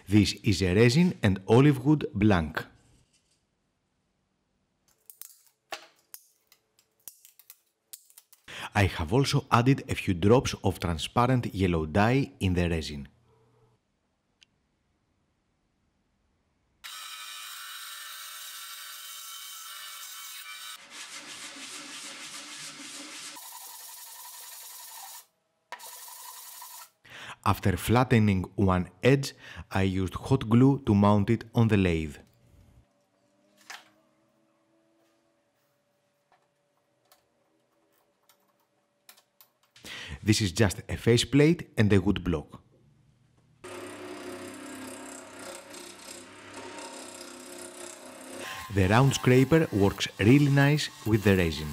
This is a resin and olive wood blank. I have also added a few drops of transparent yellow dye in the resin. After flattening one edge, I used hot glue to mount it on the lathe. This is just a faceplate and a wood block. The round scraper works really nice with the resin.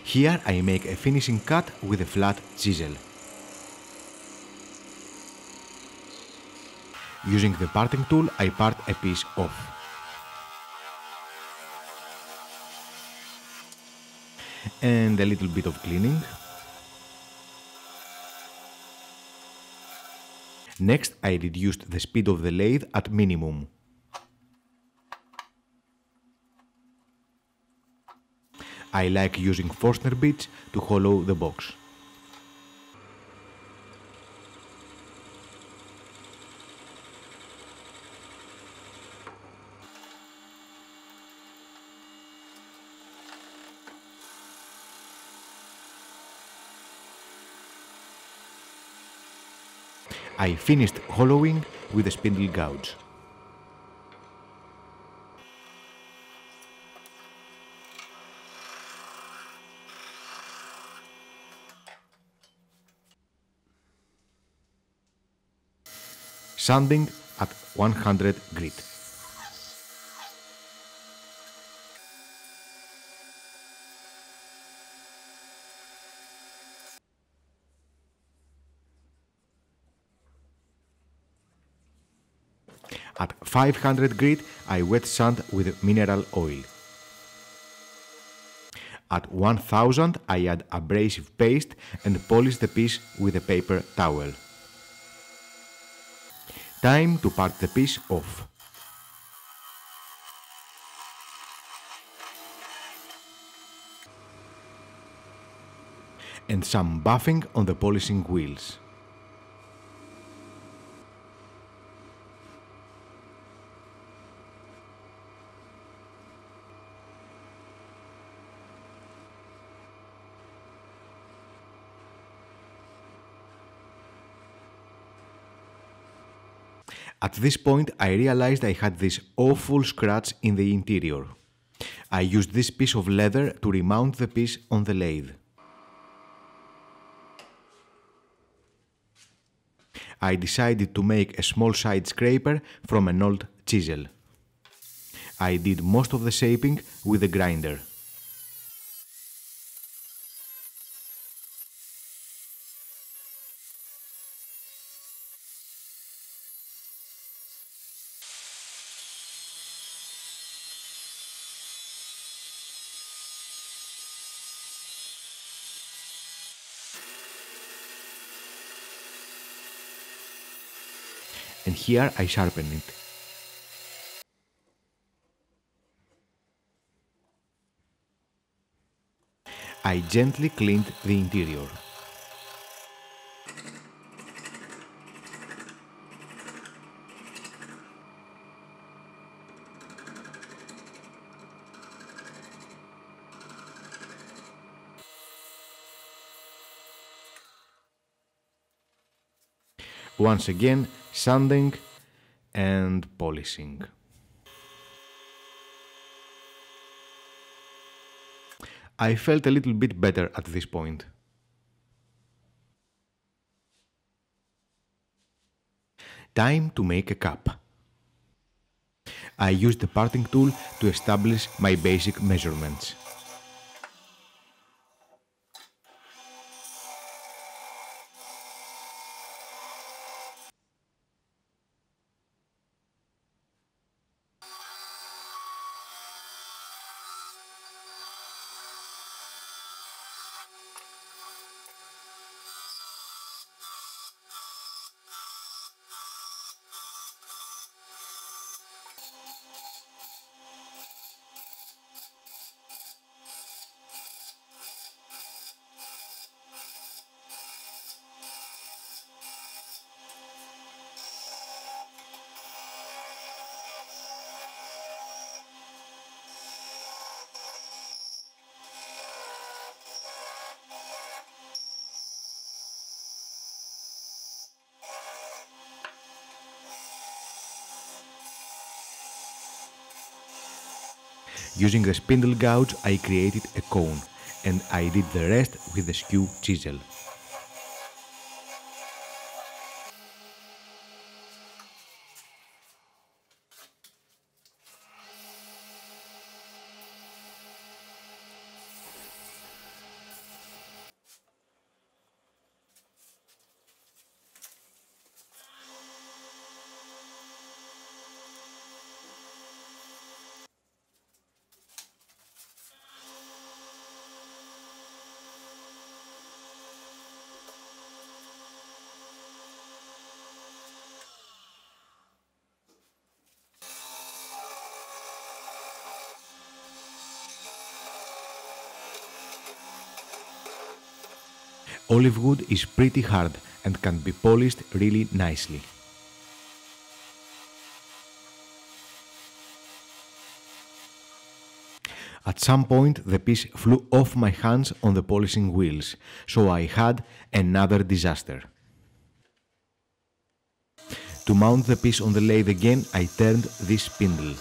Here I make a finishing cut with a flat chisel. Using the parting tool, I part a piece off. And a little bit of cleaning. Next, I reduced the speed of the lathe at minimum. I like using Forstner bits to hollow the box. I finished hollowing with a spindle gouge. Sanding at 100 grit. At 500 grit, I wet sand with mineral oil. At 1000, I add abrasive paste and polish the piece with a paper towel. Time to part the piece off. And some buffing on the polishing wheels. At this point, I realized I had this awful scratch in the interior. I used this piece of leather to remount the piece on the lathe. I decided to make a small side scraper from an old chisel. I did most of the shaping with a grinder. And here I sharpen it. I gently cleaned the interior. Once again, sanding and polishing. I felt a little bit better at this point. Time to make a cup. I used the parting tool to establish my basic measurements. Using the spindle gouge I created a cone, and I did the rest with the skew chisel. Olive wood is pretty hard and can be polished really nicely. At some point the piece flew off my hands on the polishing wheels, so I had another disaster. To mount the piece on the lathe again, I turned this spindle.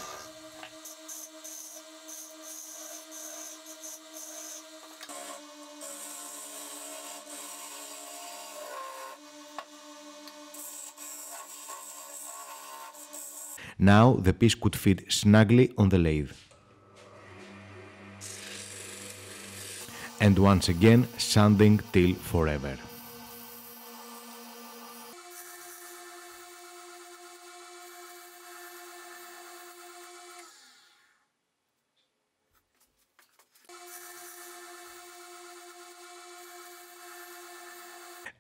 Now the piece could fit snugly on the lathe. And once again, sanding till forever.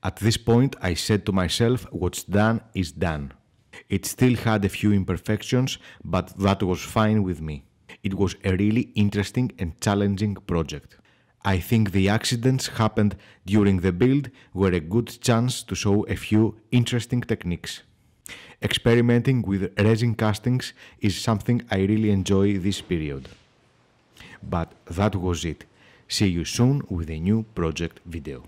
At this point, I said to myself, what's done is done. It still had a few imperfections, but that was fine with me. It was a really interesting and challenging project. I think the accidents happened during the build were a good chance to show a few interesting techniques. Experimenting with resin castings is something I really enjoy this period. But that was it. See you soon with a new project video.